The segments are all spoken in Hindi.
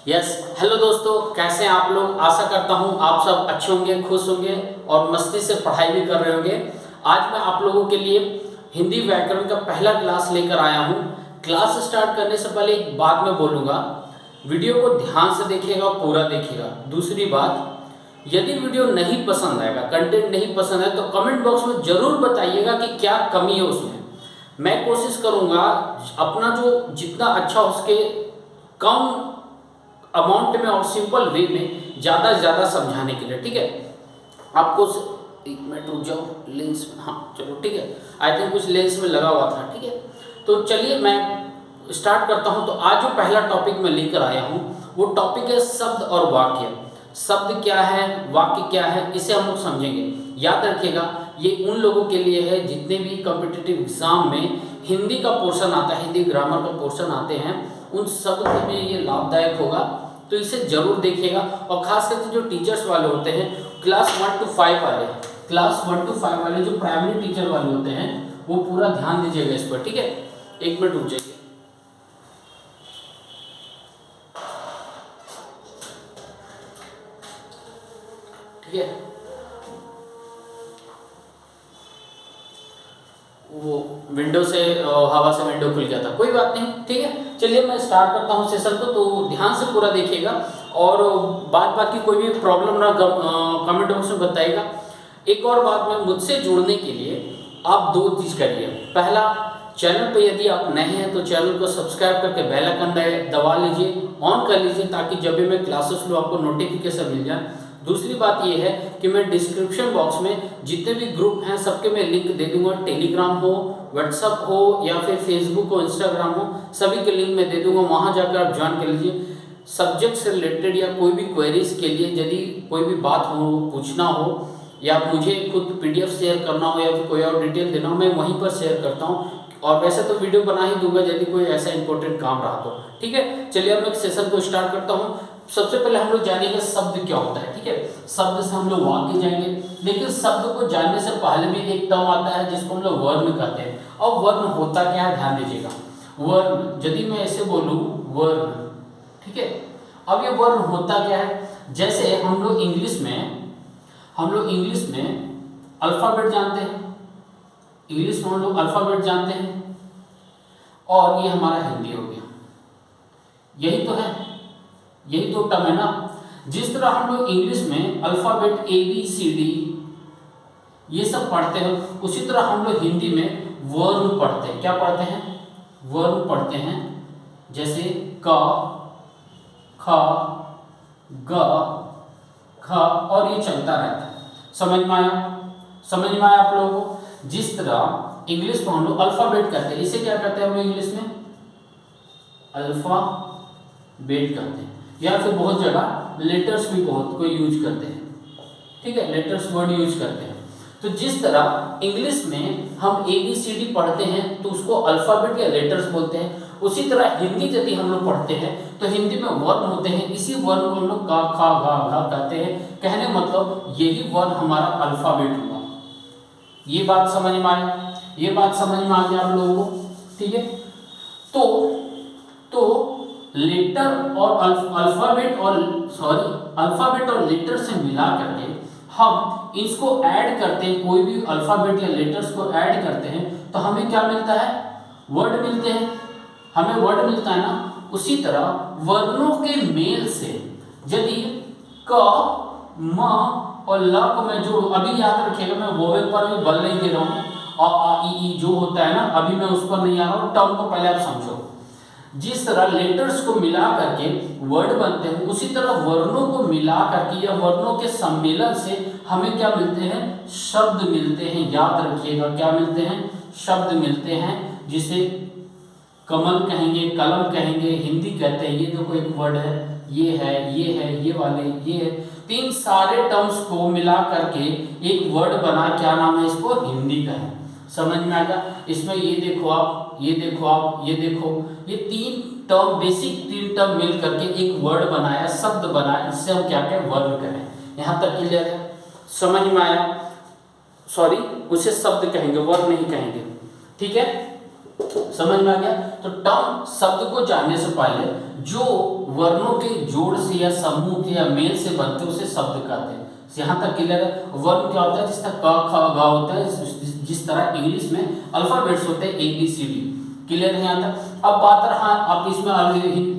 यस हेलो दोस्तों, कैसे हैं आप लोग। आशा करता हूं आप सब अच्छे होंगे, खुश होंगे और मस्ती से पढ़ाई भी कर रहे होंगे। आज मैं आप लोगों के लिए हिंदी व्याकरण का पहला क्लास लेकर आया हूं। क्लास स्टार्ट करने से पहले एक बात मैं बोलूँगा, वीडियो को ध्यान से देखिएगा, पूरा देखिएगा। दूसरी बात, यदि वीडियो नहीं पसंद आएगा, कंटेंट नहीं पसंद है, तो कमेंट बॉक्स में ज़रूर बताइएगा कि क्या कमी है उसमें। मैं कोशिश करूँगा अपना जो जितना अच्छा उसके कम अमाउंट में और सिंपल वे में ज़्यादा से ज़्यादा समझाने के लिए, ठीक है। आपको एक मिनट रुक जाओ, लेंस में, हाँ चलो ठीक है। आई थिंक कुछ लेंस में लगा हुआ था, ठीक है। तो चलिए मैं स्टार्ट करता हूँ। तो आज जो पहला टॉपिक मैं लेकर आया हूँ वो टॉपिक है शब्द और वाक्य। शब्द क्या है, वाक्य क्या है, इसे हम लोग समझेंगे। याद रखिएगा, ये उन लोगों के लिए है जितने भी कॉम्पिटिटिव एग्जाम में हिंदी का पोर्शन आता है, हिंदी ग्रामर का पोर्शन आते हैं, उन सब के लिए ये लाभदायक होगा। तो इसे जरूर देखिएगा। और खास करके जो टीचर्स वाले होते हैं, क्लास 1 to 5 वाले, क्लास 1 to 5 वाले जो प्राइमरी टीचर वाले होते हैं, वो पूरा ध्यान दीजिएगा इस पर, ठीक है। एक मिनट रुक जाइए। ठीक है, वो विंडो से हवा से विंडो खुल गया था, कोई बात नहीं, ठीक है। चलिए मैं स्टार्ट करता हूँ सेशन को। तो ध्यान से पूरा देखिएगा और बात बाकी कोई भी प्रॉब्लम ना कमेंट बॉक्स में बताइएगा। एक और बात, मैं मुझसे जुड़ने के लिए आप दो चीज़ करिए। पहला, चैनल पे यदि आप नए हैं तो चैनल को सब्सक्राइब करके बेल आइकन दबा लीजिए, ऑन कर लीजिए, ताकि जब भी मैं क्लासेस लूँ आपको नोटिफिकेशन मिल जाए। दूसरी बात यह है कि मैं डिस्क्रिप्शन बॉक्स में जितने भी ग्रुप हैं सबके मैं लिंक दे दूंगा। टेलीग्राम हो, व्हाट्सअप हो या फिर फेसबुक हो, इंस्टाग्राम हो, सभी के लिंक मैं दे दूंगा। वहां जाकर आप ज्वाइन कर लीजिए। सब्जेक्ट से रिलेटेड या कोई भी क्वेरीज के लिए यदि कोई भी बात हो, पूछना हो, या मुझे खुद पीडीएफ शेयर करना हो या फिर कोई और डिटेल देना हो, मैं वहीं पर शेयर करता हूँ। और वैसे तो वीडियो बना ही दूंगा यदि कोई ऐसा इंपॉर्टेंट काम रहा तो, ठीक है। चलिए अब मैं सेशन को स्टार्ट करता हूँ। सबसे पहले हम लोग जानेंगे शब्द क्या होता है, ठीक है। शब्द से हम लोग वाक्य जाएंगे, लेकिन शब्द को जानने से पहले भी एक टर्म आता है जिसको हम लोग वर्ण कहते हैं। और वर्ण होता क्या है, ध्यान दीजिएगा। वर्ण, यदि मैं ऐसे बोलूं वर्ण, ठीक है। अब ये वर्ण होता क्या है, जैसे हम लोग इंग्लिश में अल्फाबेट जानते हैं, इंग्लिश में हम लोग अल्फाबेट जानते हैं, और ये हमारा हिंदी हो गया। यही तो है, यही तो टर्म है ना। जिस तरह हम लोग इंग्लिश में अल्फाबेट ABCD ये सब पढ़ते हैं, उसी तरह हम लोग हिंदी में वर्ण पढ़ते हैं। क्या पढ़ते हैं, वर्ण पढ़ते हैं। जैसे क, ख, ग, ख, और ये चलता रहता है। समझ में आया, समझ में आया आप लोगों को। जिस तरह इंग्लिश में हम लोग अल्फाबेट कहते हैं, इसे क्या कहते हैं हम लोग इंग्लिश में, अल्फाबेट कहते हैं। या फिर बहुत जगह लेटर्स भी बहुत कोई यूज करते हैं, ठीक है, लेटर्स वर्ड यूज करते हैं। तो जिस तरह इंग्लिश में हम ABCD पढ़ते हैं तो उसको अल्फाबेट या लेटर्स बोलते हैं, उसी तरह हिंदी यदि हम लोग पढ़ते हैं तो हिंदी में वर्ण होते हैं। इसी वर्ण को हम लोग क, ख, ग, घ कहते हैं। कहने मतलब यही वर्ण हमारा अल्फाबेट हुआ। ये बात समझ में आया, ये बात समझ में आ गया आप लोगों को, ठीक है। तो लेटर और अल्फाबेट और लेटर से मिला करके हम इसको ऐड करते हैं। कोई भी अल्फाबेट या लेटर्स को ऐड करते हैं तो हमें क्या मिलता है, वर्ड मिलते हैं, हमें वर्ड मिलता है ना। उसी तरह वर्णों के मेल से यदि क, म और ल को मैं जोड़ूं, अभी याद रखिएगा मैं वोवेल पर भी बल नहीं दे रहा हूँ, अ आ इ ई जो होता है ना, अभी मैं उस पर नहीं आ रहा हूँ। टर्म को पहले आप समझो। जिस तरह लेटर्स को मिला करके वर्ड बनते हैं, उसी तरह वर्णों को मिला करके या वर्णों के सम्मेलन से हमें क्या मिलते हैं, शब्द मिलते हैं। याद रखिएगा, क्या मिलते हैं, शब्द मिलते हैं। जिसे कमल कहेंगे, कलम कहेंगे, हिंदी कहते हैं। ये देखो एक वर्ड है, ये है, ये है, ये वाले, ये है। तीन सारे टर्म्स को मिला करके एक वर्ड बना, क्या नाम है इसको, हिंदी कहें। समझ में आएगा। इसमें ये देखो आप, ये देखो आप, ये देखो, ये तीन टर्म, बेसिक तीन टर्म मिल करके एक वर्ड बनाया, शब्द बनाया। इससे हम क्या कहें, वर्ण कहें। यहाँ तक क्लियर है, समझ में आया। सॉरी, उसे शब्द कहेंगे, वर्ण नहीं कहेंगे, ठीक है। समझ में आ गया। तो टर्म शब्द को जानने से पहले जो वर्णों के जोड़ से या समूह के या मेल से बनते हैं उसे शब्द कहते हैं। यहाँ तक क्लियर है। वर्ण क्या होता है? जिस तरह क ख ग होता है, जिस तरह इंग्लिश में अल्फाबेट्स होते हैं ABCD। क्लियर है यहाँ तक। अब बात रहा, अब इसमें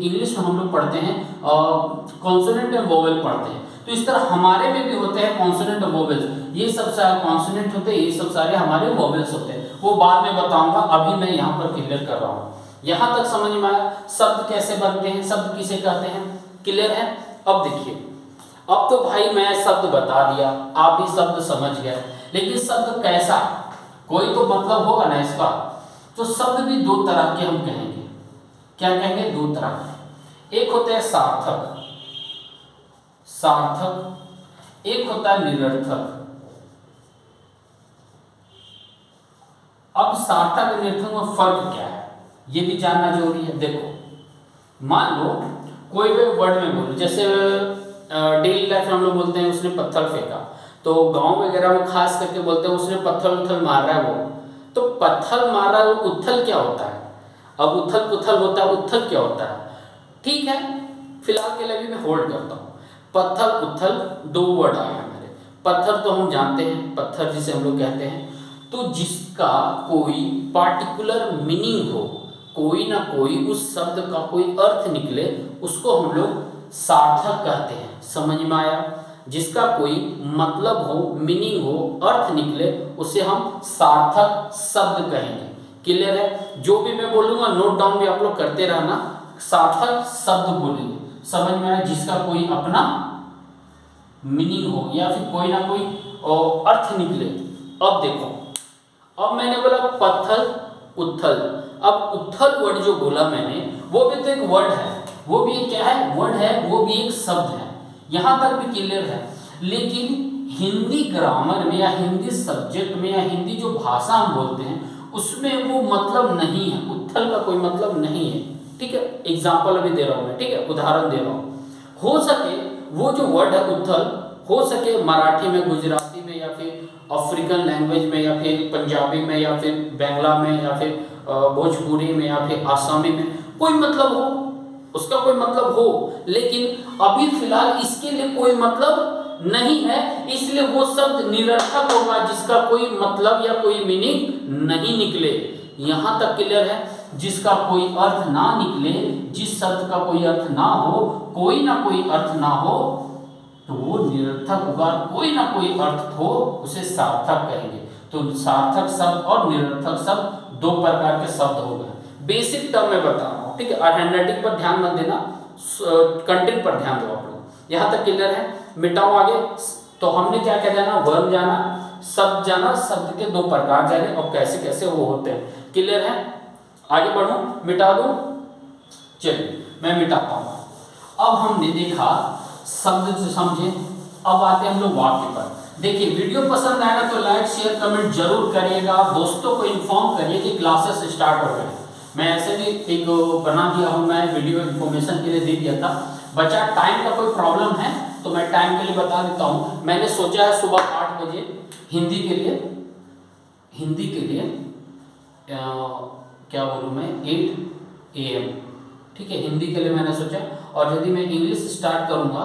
इंग्लिश में हम लोग पढ़ते हैं कॉन्सोनेंट एंड वोवेल पढ़ते हैं, तो इस तरह हमारे में भी होते हैं कॉन्सोनेंट और वोवेल्स। ये सब सारे कॉन्सोनेंट होते हैं, ये सब सारे हमारे वोवेल्स होते हैं, वो बाद में बताऊंगा, अभी मैं यहाँ पर क्लियर कर रहा हूँ। यहाँ तक समझ में आया शब्द कैसे बनते हैं, शब्द किसे कहते हैं? क्लियर है। अब देखिए, अब तो भाई मैं शब्द बता दिया, आप भी शब्द समझ गए, लेकिन शब्द कैसा, कोई तो मतलब होगा ना इसका। तो शब्द भी दो तरह के हम कहेंगे। क्या कहेंगे? दो तरह के। एक होता है सार्थक, सार्थक, एक होता है निरर्थक। अब सार्थक और निरर्थक में फर्क क्या है ये भी जानना जरूरी है। देखो, मान लो कोई भी वर्ड में बोलो, जैसे डेली लाइफ में हम लोग बोलते हैं उसने पत्थर फेंका, तो गांव वगैरह में खास करके बोलते हैं उसने पत्थर उथल मार रहा है वो। तो पत्थर मार रहा है, उथल क्या होता है? अब उथल पुथल होता है, उथल क्या होता है? ठीक है, फिलहाल के लिए भी मैं होल्ड करता हूँ। पत्थर उथल दो वर्ड आए हमारे। पत्थर तो हम जानते हैं, पत्थर जिसे हम लोग कहते हैं, तो जिसका कोई पार्टिकुलर मीनिंग हो, कोई ना कोई उस शब्द का कोई अर्थ निकले, उसको हम लोग सार्थक कहते हैं। समझ में आया? जिसका कोई मतलब हो, मीनिंग हो, अर्थ निकले, उसे हम सार्थक शब्द कहेंगे। क्लियर है? जो भी मैं बोलूंगा नोट डाउन भी आप लोग करते रहना, सार्थक शब्द बोलेंगे। समझ में आया? जिसका कोई अपना मीनिंग हो या फिर कोई ना कोई अर्थ निकले। अब देखो, अब मैंने बोला पत्थर उथल। अब उथल वर्ड जो बोला मैंने, वो भी तो एक वर्ड है, वो भी क्या है? वर्ड है, वो भी एक शब्द है। यहां तक भी क्लियर है। लेकिन हिंदी ग्रामर में या हिंदी सब्जेक्ट में या हिंदी जो भाषा हम बोलते हैं उसमें वो मतलब नहीं है, उथल का कोई मतलब नहीं है। ठीक है, एग्जाम्पल अभी दे रहा हूं मैं, ठीक है, उदाहरण दे रहा हूं। हो सके वो जो वर्ड है उथल, हो सके मराठी में, गुजराती में, या फिर अफ्रीकन लैंग्वेज में, या फिर पंजाबी में, या फिर बांग्ला में, या फिर भोजपुरी में, या फिर आसामी में, कोई मतलब हो, उसका कोई मतलब हो, लेकिन अभी फिलहाल इसके लिए कोई मतलब नहीं है, इसलिए वो शब्द निरर्थक होगा, जिसका कोई मतलब या कोई मीनिंग नहीं निकले। यहां तक क्लियर है? जिसका कोई अर्थ ना निकले, जिस शब्द का कोई अर्थ ना हो, कोई ना कोई अर्थ ना हो, तो वो निरर्थक होगा। कोई ना कोई अर्थ हो उसे सार्थक कहेंगे। तो सार्थक शब्द और निरर्थक शब्द दो प्रकार के शब्द हो गए। बेसिक टर्म में बता रहा हूँ, ठीक है। और हैंडराइटिंग पर ध्यान मत देना, कंटेंट पर ध्यान दो आप लोग। यहाँ तक क्लियर है? मिटाओ आगे। तो हमने क्या क्या जाना? वर्ड जाना, शब्द जाना, शब्द के दो प्रकार जाने और कैसे कैसे वो होते हैं। क्लियर है? आगे बढ़ूं, मिटा दूं? चलिए मैं मिटाता हूं। अब हमने देखा शब्द से समझे, अब आते हैं हम लोग वाक्य पर। देखिए, वीडियो पसंद आएगा तो लाइक शेयर कमेंट जरूर करिएगा, दोस्तों को इन्फॉर्म करिए कि क्लासेस स्टार्ट हो गए। मैं ऐसे भी एक बना दिया हूं, मैं वीडियो इन्फॉर्मेशन के लिए दे दिया था। बच्चा टाइम का कोई प्रॉब्लम है तो मैं टाइम के लिए बता देता हूं। मैंने सोचा है सुबह 8 बजे हिंदी के लिए क्या बोलूं मैं, 8 AM, ठीक है, हिंदी के लिए मैंने सोचा। और यदि मैं इंग्लिश स्टार्ट करूंगा,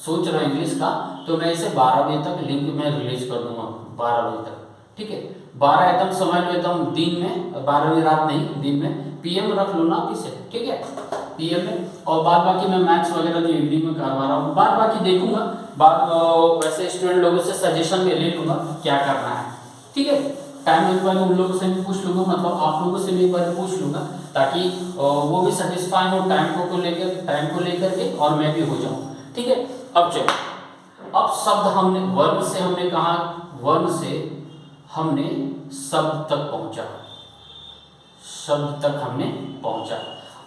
सोच रहा हूँ इंग्लिश का, तो मैं इसे 12 बजे तक लिंक में रिलीज कर दूंगा, 12 बजे तक, ठीक है। 12 एकदम समझ लो, एकदम दिन में, 12 बजे रात नहीं, दिन में, PM रख लो ना आप इसे, ठीक है, PM में। और बाद बाकी मैं मैथ्स वगैरह जो इवनिंग में करवा रहा हूँ, बाद बाकी देखूंगा, वैसे स्टूडेंट लोगों से सजेशन में ले लूंगा क्या करना है, ठीक है। टाइम एक बार उन लोगों से भी पूछ लूंगा, मतलब आप लोगों से भी एक बार पूछ लूंगा, ताकि वो भी सेटिस्फाई हो टाइम को लेकर के, और मैं भी हो जाऊँ, ठीक है। अब चलो, अब शब्द हमने वर्ण से हमने कहा, वर्ण से हमने शब्द तक पहुंचा, शब्द तक हमने पहुंचा।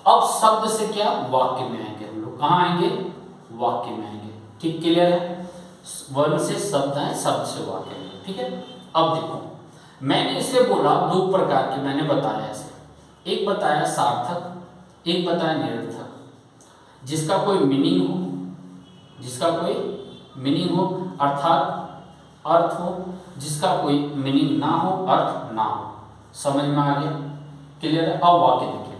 अब शब्द से क्या, वाक्य में आएंगे हम लोग। कहाँ आएंगे? वाक्य में आएंगे। ठीक, क्लियर है? वर्ण से शब्द है, शब्द से वाक्य में, ठीक है। अब देखो, मैंने इसे बोला दो प्रकार के मैंने बताया ऐसे, एक बताया सार्थक, एक बताया निरर्थक। जिसका कोई मीनिंग हो, जिसका कोई मीनिंग हो अर्थात अर्थ हो, जिसका कोई मीनिंग ना हो, अर्थ ना हो। समझ में आ गया? क्लियर है। अब वाक्य देखिए,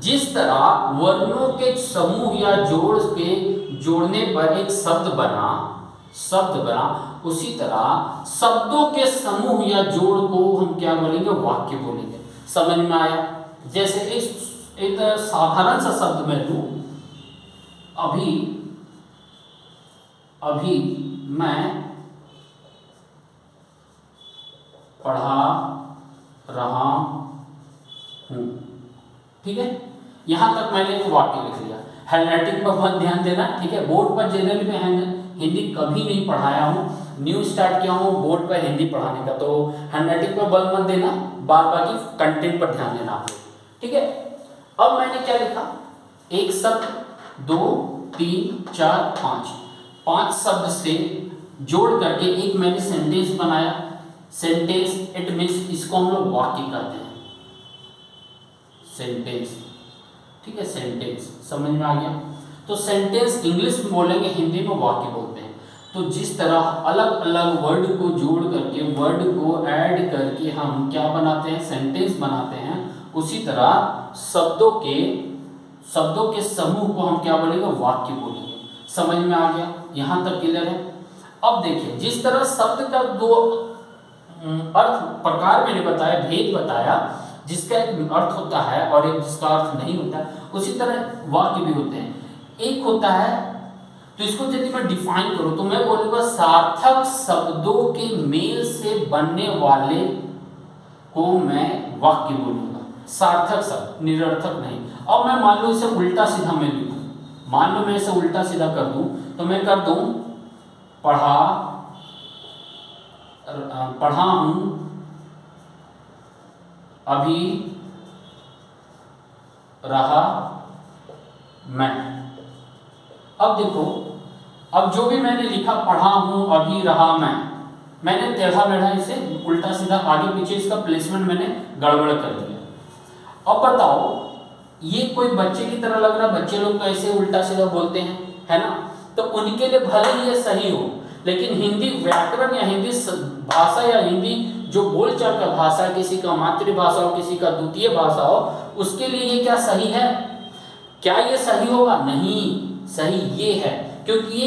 जिस तरह वर्णों के समूह या जोड़ के जोड़ने पर एक शब्द बना उसी तरह शब्दों के समूह या जोड़ को हम क्या बोलेंगे, वाक्य बोलेंगे। समझ में आया? जैसे एक साधारण सा शब्द मैं लूं, अभी मैं पढ़ा रहा हूं, ठीक है, यहां तक मैंने एक वाक्य लिख लिया। हैंडराइटिंग पर बहुत ध्यान देना, ठीक है। बोर्ड पर जनरली मैं हिंदी कभी नहीं पढ़ाया हूँ, न्यू स्टार्ट किया हूँ बोर्ड पर हिंदी पढ़ाने का, तो हैंडराइटिंग पर बल मत देना, बाकी कंटेंट पर ध्यान देना आप लोग, ठीक है। अब मैंने क्या लिखा, एक शब्द, 2 3 4 5 शब्द से जोड़ करके एक मैंने सेंटेंस बनाया। सेंटेंस इट मीन्स इसको हम लोग वाक्य कहते हैं, सेंटेंस, ठीक है, सेंटेंस। समझ में आ गया? तो सेंटेंस इंग्लिश में बोलेंगे, हिंदी में वाक्य बोलते हैं। तो जिस तरह अलग अलग वर्ड को जोड़ करके, वर्ड को ऐड करके हम क्या बनाते हैं, सेंटेंस बनाते हैं, उसी तरह शब्दों के समूह को हम क्या बोलेंगे, वाक्य बोलेंगे। समझ में आ गया? यहां तक क्लियर है? अब देखिए, जिस तरह शब्द का दो अर्थ प्रकार मैंने बताया, भेद बताया, जिसका एक अर्थ होता है और एक जिसका अर्थ नहीं होता, उसी तरह वाक्य भी होते हैं। एक होता है, तो इसको यदि मैं डिफाइन करूं तो मैं बोलूंगा सार्थक शब्दों के मेल से बनने वाले को मैं वाक्य बोलूंगा। सार्थक शब्द, निरर्थक नहीं। अब मैं मान लो इसे उल्टा सीधा मैं लिखूं, मान लो मैं इसे उल्टा सीधा कर दूं, तो मैं कर दूं पढ़ा हूं अभी रहा मैं। अब देखो, अब जो भी मैंने लिखा, पढ़ा हूं अभी रहा मैंने टेढ़ा मेढ़ा इसे उल्टा सीधा आगे पीछे इसका प्लेसमेंट मैंने गड़बड़ कर दिया। अब बताओ, ये कोई बच्चे की तरह लग रहा, बच्चे लोग तो ऐसे उल्टा सीधा बोलते हैं, है ना? तो उनके लिए भले ही ये सही हो, लेकिन हिंदी व्याकरण या हिंदी भाषा या हिंदी जो बोलचाल का भाषा, किसी का मातृभाषा हो, किसी का द्वितीय भाषा हो, उसके लिए ये क्या सही है? क्या ये सही होगा? नहीं, सही ये है, क्योंकि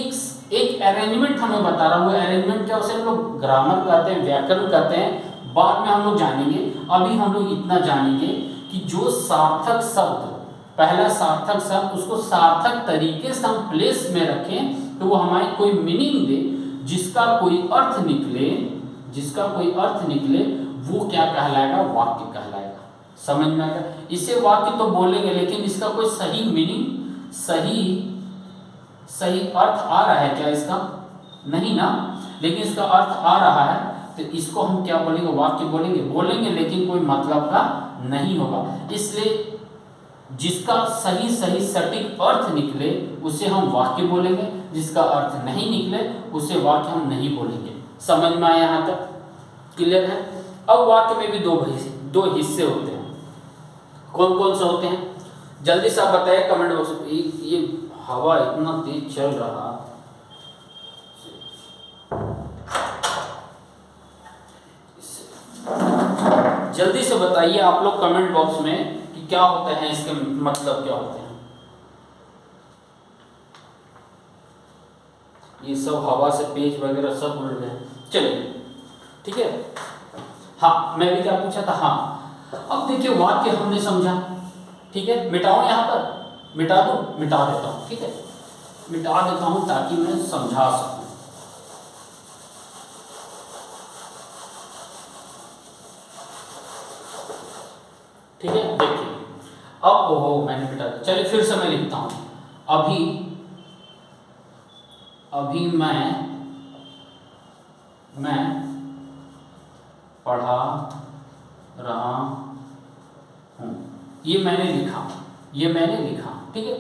एक अरेंजमेंट हमें बता रहा हूँ। अरेंजमेंट क्या, उसे हम लोग ग्रामर कहते हैं, व्याकरण कहते हैं, बाद में हम लोग जानेंगे। अभी हम लोग इतना जानेंगे कि जो सार्थक शब्द, पहला सार्थक शब्द, उसको सार्थक तरीके से हम प्लेस में रखें तो वो हमारी कोई मीनिंग दे, जिसका कोई अर्थ निकले, वो क्या कहलाएगा, वाक्य कहलाएगा। समझ में आएगा? इसे वाक्य तो बोलेंगे, लेकिन इसका कोई सही मीनिंग, सही अर्थ आ रहा है क्या इसका? नहीं ना, लेकिन इसका अर्थ आ रहा है, तो इसको हम क्या बोलेंगे, वाक्य बोलेंगे, लेकिन कोई मतलब का नहीं होगा। इसलिए जिसका सही सटीक अर्थ निकले उसे हम वाक्य बोलेंगे, जिसका अर्थ नहीं निकले उसे वाक्य हम नहीं बोलेंगे। समझ में आया? यहाँ तक क्लियर है? अब वाक्य में भी दो हिस्से होते हैं। कौन कौन से होते हैं, जल्दी से आप बताइए कमेंट बॉक्स में। ये हवा इतना तेज चल रहा, जल्दी से बताइए आप लोग कमेंट बॉक्स में कि क्या होते हैं, इसके मतलब क्या होते हैं। ये सब हवा से पेज वगैरह सब उड़ रहे हैं। चलिए, ठीक है। हाँ, मैं भी क्या पूछा था? हाँ, अब देखिए, वाक्य हमने समझा, ठीक है। मिटाओ, यहाँ पर मिटा दो, मिटा देता हूँ, ठीक है, मिटा देता हूँ ताकि मैं समझा सकूं। ठीक है, देखिए, अब ओहो मैंने मिटा दिया। चलिए फिर से मैं लिखता हूँ, अभी मैं पढ़ा रहा हूँ। ये मैंने लिखा, ठीक है।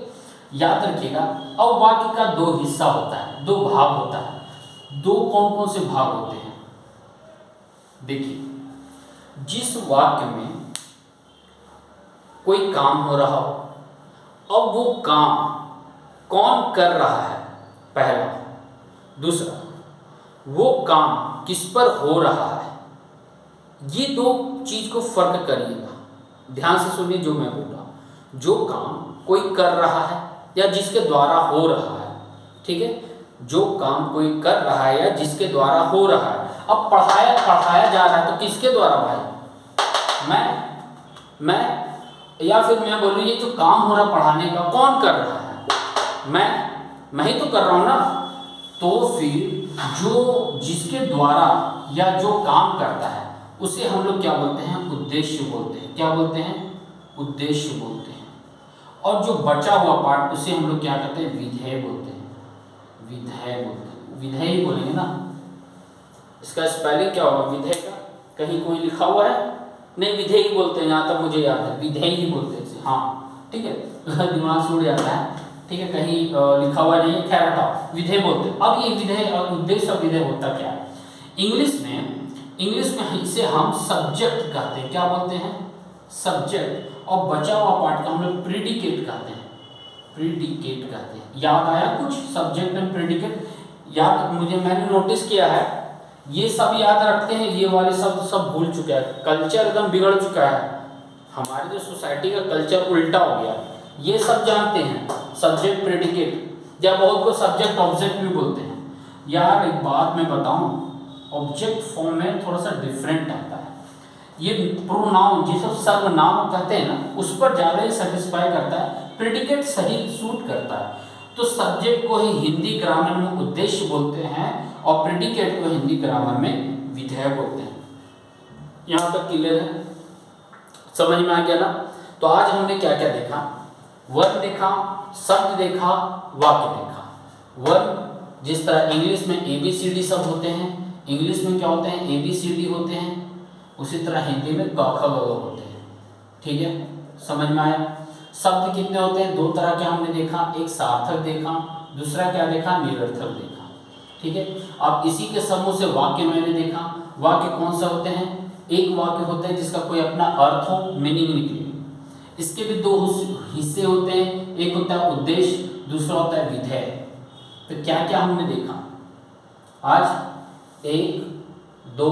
याद रखिएगा, अब वाक्य का दो हिस्सा होता है, दो भाग होता है। दो कौन कौन से भाग होते हैं? देखिए, जिस वाक्य में कोई काम हो रहा हो, अब वो काम कौन कर रहा है, पहला। दूसरा, वो काम किस पर हो रहा है। ये दो चीज को फर्क करिएगा। ध्यान से सुनिए जो मैं बोल रहा हूँ। जो काम कोई कर रहा है या जिसके द्वारा हो रहा है, ठीक है, जो काम कोई कर रहा है या जिसके द्वारा हो रहा है। अब पढ़ाया जा रहा है तो किसके द्वारा भाई? मैं या फिर मैं बोलूँ ये जो काम हो रहा पढ़ाने का कौन कर रहा है? मैं ही तो कर रहा हूँ ना। तो फिर जो जिसके द्वारा या जो काम करता है उसे हम लोग क्या बोलते हैं? उद्देश्य बोलते हैं। क्या बोलते हैं? उद्देश्य बोलते हैं। और जो बचा हुआ पार्ट उसे हम लोग क्या कहते हैं? विधेय बोलते हैं। विधेय बोलते हैं, विधेय ही बोलेंगे ना। इसका स्पेलिंग क्या होगा विधेय का? कहीं कोई लिखा हुआ है? नहीं, विधेय ही बोलते हैं, यहाँ तक मुझे याद है, विधेय ही बोलते हैं। हाँ ठीक है, दिमाग से उड़ जाता है, ठीक है, कहीं लिखा हुआ नहीं है, खैर हटाओ, विधेय बोलते हैं। अब ये विधेय और उद्देश्य और विधेय होता क्या है? इंग्लिश में इसे हम सब्जेक्ट कहते हैं। क्या बोलते हैं? सब्जेक्ट। और बचा हुआ पार्ट का हम लोग प्रीडिकेट कहते हैं। प्रीडिकेट कहते हैं। याद आया कुछ? सब्जेक्ट एंड प्रीडिकेट याद मैंने नोटिस किया है, ये सब याद रखते हैं, ये वाले शब्द सब भूल चुके हैं। कल्चर एकदम बिगड़ चुका है, हमारी जो सोसाइटी का कल्चर उल्टा हो गया। ये सब जानते हैं सब्जेक्ट प्रेडिकेट, या बहुत को सब्जेक्ट ऑब्जेक्ट भी बोलते हैं। यार एक बात मैं बताऊं, ऑब्जेक्ट फॉर्म में थोड़ा सा डिफरेंट आता है। ये प्रोनाउन जिसे सर्वनाम कहते हैं ना, उस पर ज़्यादा ही सेटिस्फाई करता है, प्रेडिकेट सही सूट करता है। तो सब्जेक्ट को ही हिंदी ग्रामर में उद्देश्य बोलते हैं और प्रेडिकेट को हिंदी ग्रामर में विधेय बोलते हैं। यहाँ तक क्लियर है? समझ में आ गया ना? तो आज हमने क्या क्या देखा? वर्ण देखा, शब्द देखा, वाक्य देखा। वर्ण जिस तरह इंग्लिश में ABCD शब्द होते हैं, इंग्लिश में क्या होते हैं? ABCD होते हैं। उसी तरह हिंदी में क ख ग घ होते हैं। ठीक है, समझ में आया? शब्द कितने होते हैं? दो तरह के हमने देखा, एक सार्थक देखा, दूसरा क्या देखा? निरर्थक देखा। ठीक है, अब इसी के समूह से वाक्य मैंने देखा। वाक्य कौन सा होते हैं? एक वाक्य होता है जिसका कोई अपना अर्थ हो, मीनिंग निकले। इसके भी दो हिस्से होते हैं, एक होता है उद्देश्य, दूसरा होता है विधेय। तो क्या क्या हमने देखा आज? एक दो,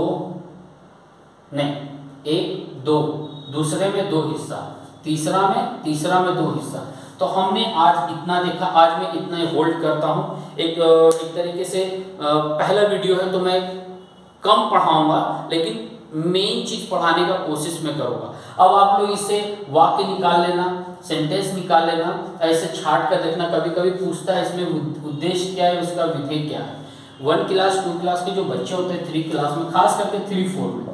दूसरे में दो हिस्सा, तीसरा में दो हिस्सा। तो हमने आज इतना देखा। आज मैं इतना होल्ड करता हूँ। एक तरीके से पहला वीडियो है तो मैं कम पढ़ाऊंगा, लेकिन मेन चीज पढ़ाने का कोशिश में करूंगा। अब आप लोग इससे वाक्य निकाल लेना, सेंटेंस निकाल लेना, ऐसे छाट कर देखना। कभी कभी पूछता है इसमें उद्देश्य क्या है, उसका विधेय क्या है। 1 क्लास 2 क्लास के जो बच्चे होते हैं, 3 क्लास में, खास करके 3-4 में,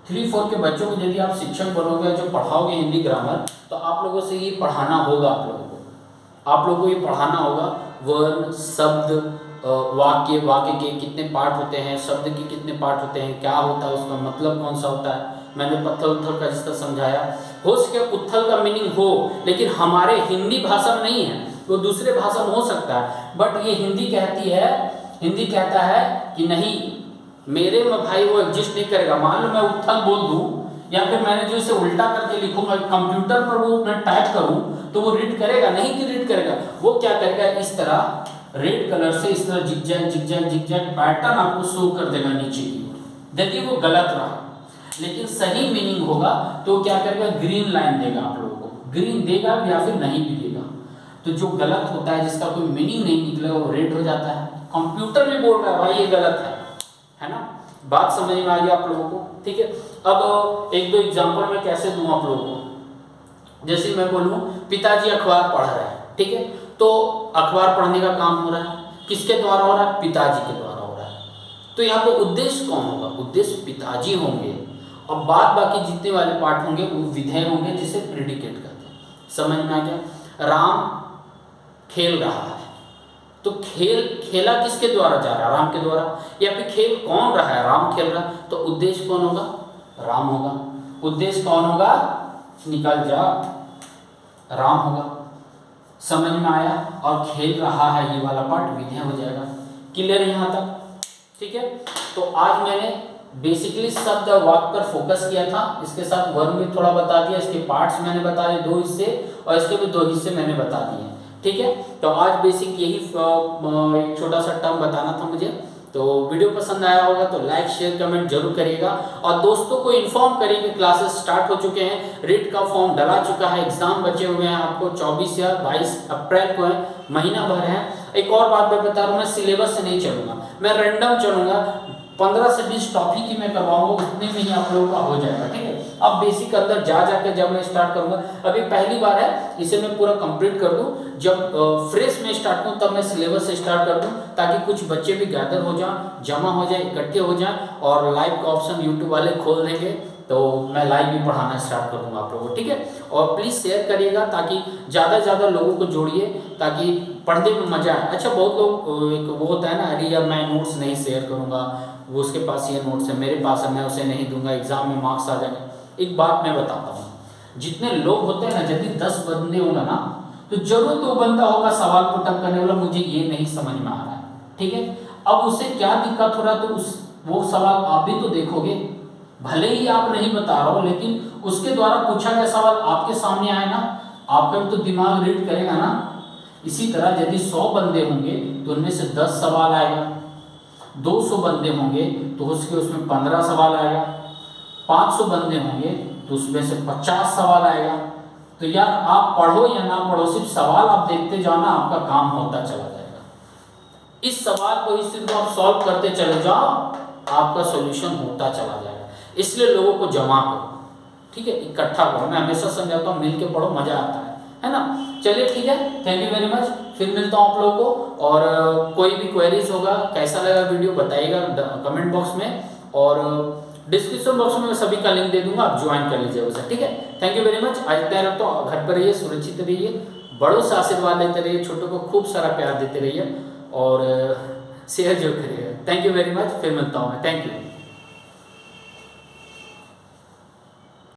3-4 के बच्चों को यदि आप शिक्षक बनोगे, जो पढ़ाओगे हिंदी ग्रामर, तो आप लोगों से ये पढ़ाना होगा। आप लोगों को ये पढ़ाना होगा वर्ण, शब्द, वाक्य के कितने पार्ट होते हैं, शब्द के कितने पार्ट होते हैं, क्या होता है, उसका मतलब कौन सा होता है। मैंने पत्थर उत्थल का जिस तरह समझाया, हो सके उत्थल का मीनिंग हो, लेकिन हमारे हिंदी भाषा में नहीं है, वो दूसरे भाषा में हो सकता है। बट ये हिंदी कहता है कि नहीं, मेरे में भाई वो एग्जिस्ट नहीं करेगा। मान लो मैं उत्थल बोल दूं, या फिर मैंने जो इसे उल्टा करके लिखूंगा कंप्यूटर पर, वो मैं टाइप करूं तो वो रीड करेगा नहीं कि रीड करेगा, वो क्या करेगा, इस तरह रेड कलर से इस तरह जिगजैग पैटर्न आपको शो कर देगा नीचे की ओर, यदि वो गलत रहा। लेकिन सही मीनिंग होगा तो क्या करेगा, ग्रीन लाइन देगा आप लोगों को, ग्रीन देगा या फिर नहीं भी देगा। तो जो गलत होता है, जिसका कोई मीनिंग नहीं निकलेगा, वो रेड हो जाता है। कंप्यूटर भी बोल रहा है भाई ये गलत है ना। बात समझ में आ गई आप लोगों को? ठीक है, अब एक दो एग्जांपल मैं कैसे दूं आप लोगों को। जैसे मैं बोलूं पिताजी अखबार पढ़ रहे हैं, ठीक है, तो अखबार पढ़ने का काम हो रहा है, किसके द्वारा हो रहा है, पिताजी के द्वारा हो रहा है। तो यहाँ पर उद्देश्य कौन होगा, उद्देश्य पिताजी होंगे, और बाद बाकी जितने वाले पार्ट होंगे वो विधेय होंगे, जिसे प्रेडिकेट कहते हैं। समझ में आ गया। राम खेल रहा है, तो खेला किसके द्वारा जा रहा है, राम के द्वारा, या फिर खेल कौन रहा है, राम खेल रहा है, तो उद्देश्य कौन होगा, राम होगा। उद्देश्य कौन होगा, निकल जा, राम होगा। समझ में आया। और खेल रहा है ये वाला पार्ट विधेय हो जाएगा। क्लियर है यहाँ तक? ठीक है, तो आज मैंने बेसिकली शब्द और वाक्य पर फोकस किया था, इसके साथ वर्ण भी थोड़ा बता दिया, इसके पार्ट्स मैंने बता दिए 2 हिस्से, और इसके भी 2 हिस्से मैंने बता दिए। ठीक है, तो आज बेसिक यही एक छोटा सा टर्म बताना था मुझे, तो वीडियो पसंद आया होगा तो लाइक शेयर कमेंट जरूर करिएगा और दोस्तों को इन्फॉर्म करिए कि क्लासेस स्टार्ट हो चुके हैं। रीट का फॉर्म डला चुका है, एग्जाम बचे हुए हैं आपको 24 या 22 अप्रैल को है, महीना भर है। एक और बात मैं बता रहा हूँ, मैं सिलेबस से नहीं चलूंगा, मैं रैंडम चलूंगा। 15 से 20 टॉपिक ही मैं करवाऊंगा, उतने में ही आप लोगों का हो जाएगा। ठीक है, अब बेसिक अंदर जा जाकर जब मैं स्टार्ट करूंगा, अभी पहली बार है, इसे मैं पूरा कंप्लीट कर दूं। जब फ्रेश में स्टार्ट करूं तब मैं सिलेबस से स्टार्ट कर दूं, ताकि कुछ बच्चे भी गैदर हो जाएं, जमा हो जाए, इकट्ठे हो जाएं और लाइव का ऑप्शन यूट्यूब वाले खोल देंगे तो मैं लाइव भी पढ़ाना स्टार्ट कर दूंगा आप लोगों को। ठीक है, और प्लीज़ शेयर करिएगा ताकि ज़्यादा से ज़्यादा लोगों को जोड़िए ताकि पढ़ने में मजा आए। अच्छा, बहुत लोग एक वो होता है ना, अरे यार मैं नोट्स नहीं शेयर करूँगा, वो उसके पास ये नोट्स है, मेरे पास है, मैं उसे नहीं दूंगा, एग्जाम में मार्क्स आ जाएंगे। एक बात मैं बताता हूँ, जितने लोग होते हैं ना, यदि 10 बंदे होंगे ना तो जरूर 2 बंदा होगा सवाल पुटअप करने वाला, मुझे ये नहीं समझ में आ रहा है। ठीक है, अब उसे क्या दिक्कत हो रहा है तो वो सवाल आप भी तो देखोगे, भले ही आप नहीं बता रहा हो, लेकिन उसके द्वारा पूछा गया सवाल आपके सामने आए ना, आपका भी तो दिमाग रीड करेगा ना। इसी तरह यदि 100 बंदे होंगे तो उनमें से 10 सवाल आएगा, 200 बंदे होंगे तो उसमें 15 सवाल आएगा, 500 बंदे होंगे तो उसमें से 50 सवाल आएगा। तो यार आप पढ़ो या ना पढ़ो, सिर्फ सवाल आप देखते जाना, आपका काम होता चला जाएगा। इस सवाल को ही सिर्फ आप सॉल्व करते चले जाओ, आपका सॉल्यूशन होता चला जाएगा। इसलिए लोगों को जमा करो, ठीक है, इकट्ठा करो। मैं हमेशा समझाता हूँ, मिल के पढ़ो, मजा आता है ना। चलिए ठीक है, थैंक यू वेरी मच, फिर मिलता हूँ आप लोगों को। और कोई भी क्वेरीज होगा, कैसा लगा वीडियो बताइएगा कमेंट बॉक्स में, और डिस्क्रिप्शन बॉक्स में मैं सभी का लिंक दे दूंगा, आप ज्वाइन कर लीजिए उसे। ठीक है, थैंक यू वेरी मच। आज इतना रखता हूँ, घर पर रहिए, सुरक्षित रहिए, बड़ों से आशीर्वाद लेते रहिए, छोटों को खूब सारा प्यार देते रहिए और शेयर जरूर करिएगा। थैंक यू वेरी मच, फिर मिलता हूँ मैं, थैंक यू।